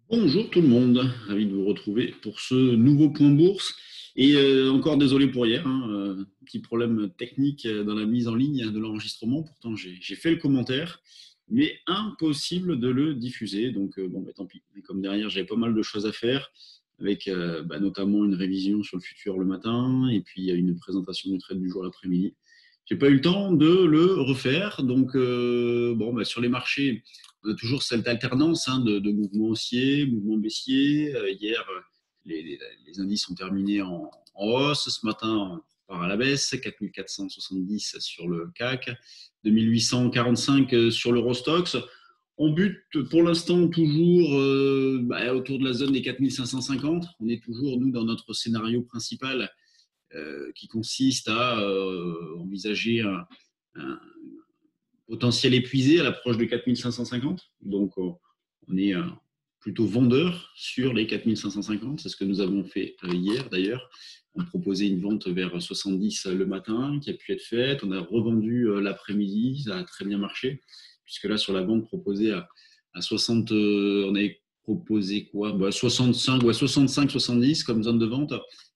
Bonjour tout le monde, ravi de vous retrouver pour ce nouveau point bourse. Et encore désolé pour hier, petit problème technique dans la mise en ligne de l'enregistrement. Pourtant, j'ai fait le commentaire, mais impossible de le diffuser. Donc, bon, bah, tant pis. Et comme derrière, j'avais pas mal de choses à faire, avec notamment une révision sur le futur le matin, et puis une présentation du trade du jour l'après-midi. J'ai pas eu le temps de le refaire. Donc, sur les marchés, on a toujours cette alternance de mouvements haussiers, mouvements baissiers. Hier, les indices ont terminé en hausse. Ce matin, on part à la baisse, 4470 sur le CAC, 2845 sur l'Eurostoxx. On bute pour l'instant toujours autour de la zone des 4550. On est toujours, nous, dans notre scénario principal qui consiste à envisager un potentiel épuisé à l'approche de 4550. Donc, on est plutôt vendeur sur les 4550. C'est ce que nous avons fait hier d'ailleurs. On proposait une vente vers 70 le matin qui a pu être faite. On a revendu l'après-midi. Ça a très bien marché. Puisque là, sur la vente proposée à 60, on avait proposé quoi 65 ou 65, 70 comme zone de vente.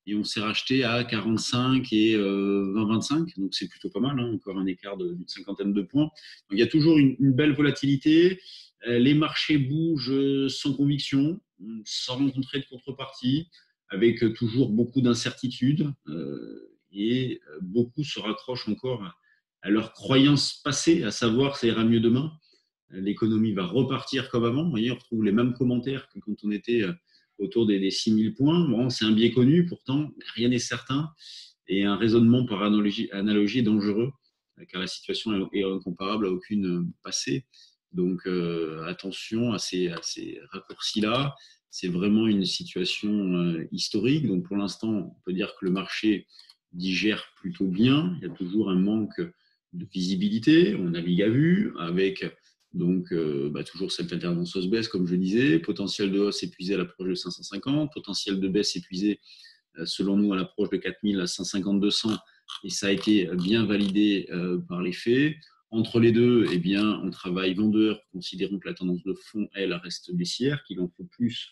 Et on s'est racheté à 45 et 20-25. Donc, c'est plutôt pas mal. Encore un écart d'une cinquantaine de points. Donc, il y a toujours une belle volatilité. Les marchés bougent sans conviction, sans rencontrer de contrepartie, avec toujours beaucoup d'incertitudes. Et beaucoup se raccrochent encore à leurs croyances passées, à savoir que ça ira mieux demain. L'économie va repartir comme avant. Vous voyez, on retrouve les mêmes commentaires que quand on était autour des 6000 points. Bon, c'est un biais connu, pourtant, rien n'est certain. Et un raisonnement par analogie est dangereux, car la situation est incomparable à aucune passée. Donc, attention à ces raccourcis-là. C'est vraiment une situation historique. Donc, pour l'instant, on peut dire que le marché digère plutôt bien. Il y a toujours un manque de visibilité. On navigue à vue avec toujours cette alternance hausse-baisse, comme je disais. Potentiel de hausse épuisé à l'approche de 550. Potentiel de baisse épuisé, selon nous, à l'approche de 4500-200. Et ça a été bien validé par les faits. Entre les deux, eh bien, on travaille vendeur, considérons que la tendance de fond, elle, reste baissière, qu'il en faut plus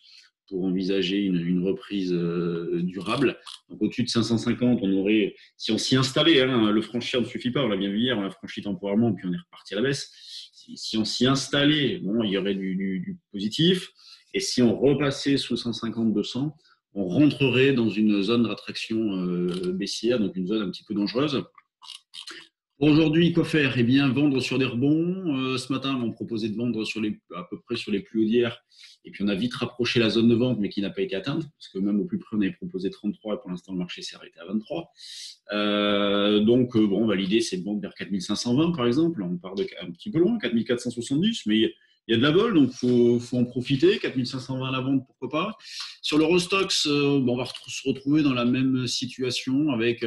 pour envisager une reprise durable. Donc, au-dessus de 550, on aurait, si on s'y installait, le franchir ne suffit pas, on l'a bien vu hier, on l'a franchi temporairement, puis on est reparti à la baisse. Si on s'y installait, bon, il y aurait du positif. Et si on repassait sous 150-200, on rentrerait dans une zone de rétraction baissière, donc une zone un petit peu dangereuse. Aujourd'hui, quoi faire? Eh bien, vendre sur des rebonds. Ce matin, on proposait de vendre à peu près sur les plus hauts d'hier. Et puis, on a vite rapproché la zone de vente, mais qui n'a pas été atteinte. Parce que même au plus près, on avait proposé 33 et pour l'instant, le marché s'est arrêté à 23. L'idée, c'est de vendre vers 4520, par exemple. On part un petit peu loin, 4470, mais il y a de la vol, donc faut en profiter. 4520 à la vente, pourquoi pas. Sur l'Eurostoxx, on va se retrouver dans la même situation avec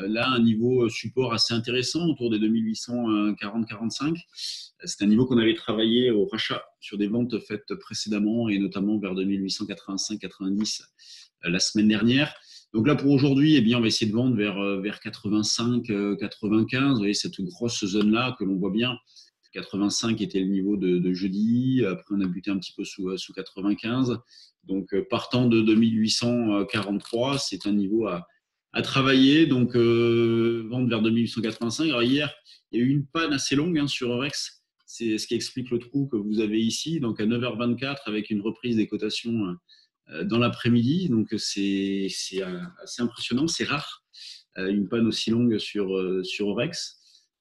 là un niveau support assez intéressant autour des 2840-45. C'est un niveau qu'on avait travaillé au rachat sur des ventes faites précédemment et notamment vers 2885-90 la semaine dernière. Donc là, pour aujourd'hui, eh bien, on va essayer de vendre vers 85, 95. Vous voyez, cette grosse zone-là que l'on voit bien. 85 était le niveau de jeudi. Après, on a buté un petit peu sous 95. Donc, partant de 2843, c'est un niveau à travailler. Donc, vendre vers 2885. Alors, hier, il y a eu une panne assez longue sur Eurex. C'est ce qui explique le trou que vous avez ici. Donc, à 9h24, avec une reprise des cotations dans l'après-midi. Donc, c'est assez impressionnant. C'est rare, une panne aussi longue sur Eurex.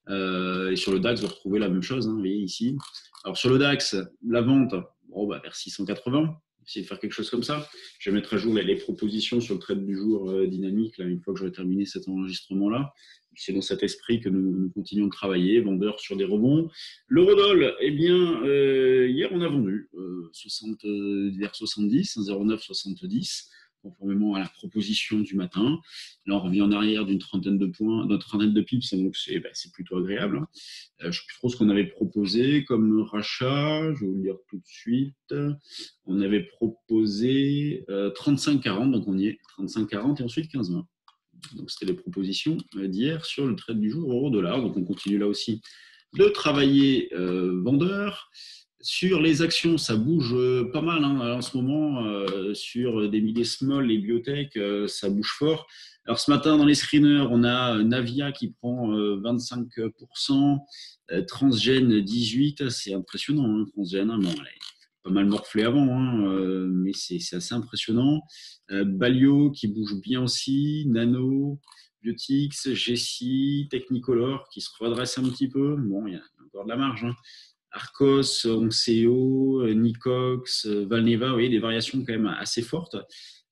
Et sur le DAX, vous retrouvez la même chose, vous voyez ici. Alors, sur le DAX, la vente, vers 680. Essayer de faire quelque chose comme ça. Je vais mettre à jour les propositions sur le trade du jour dynamique, là, une fois que j'aurai terminé cet enregistrement-là. C'est dans cet esprit que nous continuons de travailler, vendeur sur des rebonds. L'eurodoll, eh bien, hier, on a vendu vers 70, 0,970, conformément à la proposition du matin. Là, on revient en arrière d'une trentaine de points, d'une trentaine de pips, donc c'est plutôt agréable. Je ne sais plus trop ce qu'on avait proposé comme rachat. Je vais vous le dire tout de suite. On avait proposé 35,40, donc on y est, 35,40 et ensuite 15,20. Donc, c'était les propositions d'hier sur le trade du jour euro-dollar. Donc, on continue là aussi de travailler vendeur. Sur les actions, ça bouge pas mal hein. Alors, en ce moment. Sur des milliers small, les biotech, ça bouge fort. Alors ce matin, dans les screeners, on a Navia qui prend 25%, Transgène 18%. C'est impressionnant, hein, Transgène. Bon, elle est pas mal morflé avant, hein, mais c'est assez impressionnant. Balio qui bouge bien aussi, Nano, Biotix, Gessi, Technicolor qui se redresse un petit peu. Bon, il y a encore de la marge, hein. Arcos, Onceo, Nicox, Valneva, vous voyez, des variations quand même assez fortes.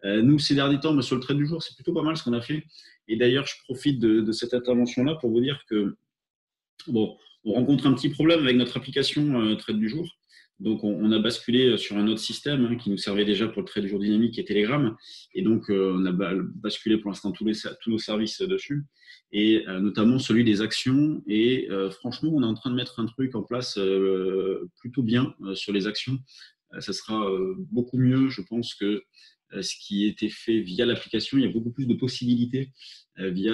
Nous, ces derniers temps, sur le trade du jour, c'est plutôt pas mal ce qu'on a fait. Et d'ailleurs, je profite de cette intervention-là pour vous dire que, bon, on rencontre un petit problème avec notre application trade du jour. Donc, on a basculé sur un autre système hein, qui nous servait déjà pour le trade du jour dynamique, qui est Telegram. Et donc, on a basculé pour l'instant tous nos services dessus, et notamment celui des actions. Et franchement, on est en train de mettre un truc en place plutôt bien sur les actions. Ça sera beaucoup mieux, je pense, que ce qui était fait via l'application. Il y a beaucoup plus de possibilités via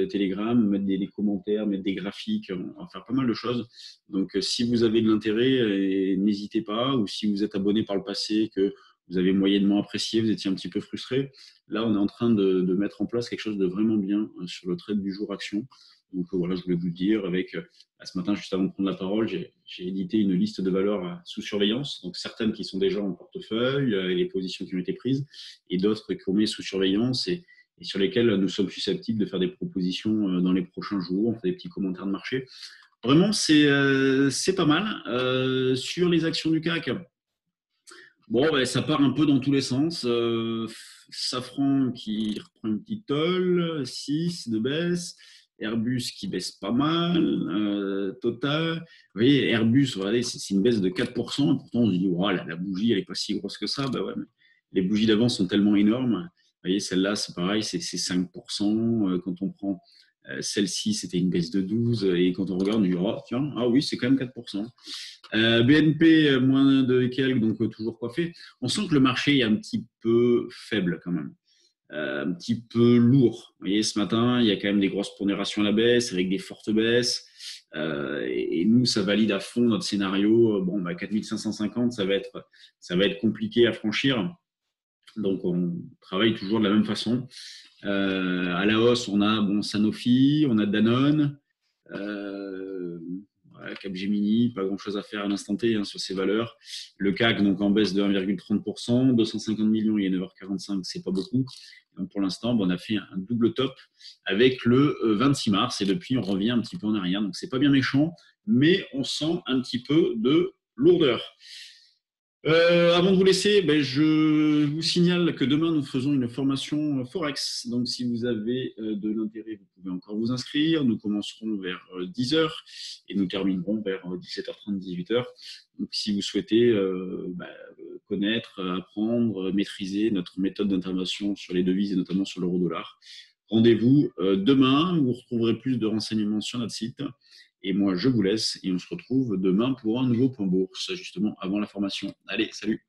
Telegram, mettre des commentaires, mettre des graphiques, on va faire pas mal de choses. Donc, si vous avez de l'intérêt, n'hésitez pas, ou si vous êtes abonné par le passé, que vous avez moyennement apprécié, vous étiez un petit peu frustré, là, on est en train de mettre en place quelque chose de vraiment bien sur le trade du jour action. Donc voilà, je voulais vous le dire. Avec ce matin, juste avant de prendre la parole, j'ai édité une liste de valeurs sous surveillance, donc certaines qui sont déjà en portefeuille et les positions qui ont été prises, et d'autres qu'on met sous surveillance et sur lesquelles nous sommes susceptibles de faire des propositions dans les prochains jours. On fait des petits commentaires de marché. Vraiment, c'est pas mal. Sur les actions du CAC, bon, ben, ça part un peu dans tous les sens. Safran qui reprend une petite tolle, 6 de baisse. Airbus qui baisse pas mal. Total. Vous voyez, Airbus, regardez, c'est une baisse de 4%. Et pourtant, on se dit, oh, la bougie, elle n'est pas si grosse que ça. Ben ouais, mais les bougies d'avant sont tellement énormes. Vous voyez, celle-là, c'est pareil, c'est 5%. Quand on prend celle-ci, c'était une baisse de 12%. Et quand on regarde, on dit, oh, tiens, ah oui, c'est quand même 4%. BNP, moins de quelques, donc toujours coiffé. On sent que le marché est un petit peu faible quand même, un petit peu lourd. Vous voyez, ce matin, il y a quand même des grosses pondérations à la baisse, avec des fortes baisses. Et nous, ça valide à fond notre scénario. Bon, 4550, ça va être compliqué à franchir. Donc, on travaille toujours de la même façon. À la hausse, on a Sanofi, on a Danone. Capgemini, pas grand-chose à faire à l'instant T hein, sur ces valeurs. Le CAC, donc en baisse de 1,30%, 250 millions, il y a 9h45, c'est pas beaucoup. Donc pour l'instant, on a fait un double top avec le 26 mars et depuis, on revient un petit peu en arrière. Donc c'est pas bien méchant, mais on sent un petit peu de lourdeur. Avant de vous laisser, je vous signale que demain, nous faisons une formation Forex. Donc, si vous avez de l'intérêt, vous pouvez encore vous inscrire. Nous commencerons vers 10h et nous terminerons vers 17h30, 18h. Donc, si vous souhaitez connaître, apprendre, maîtriser notre méthode d'intervention sur les devises et notamment sur l'euro-dollar, rendez-vous demain. Vous retrouverez plus de renseignements sur notre site. Et moi, je vous laisse et on se retrouve demain pour un nouveau point bourse, justement avant la formation. Allez, salut!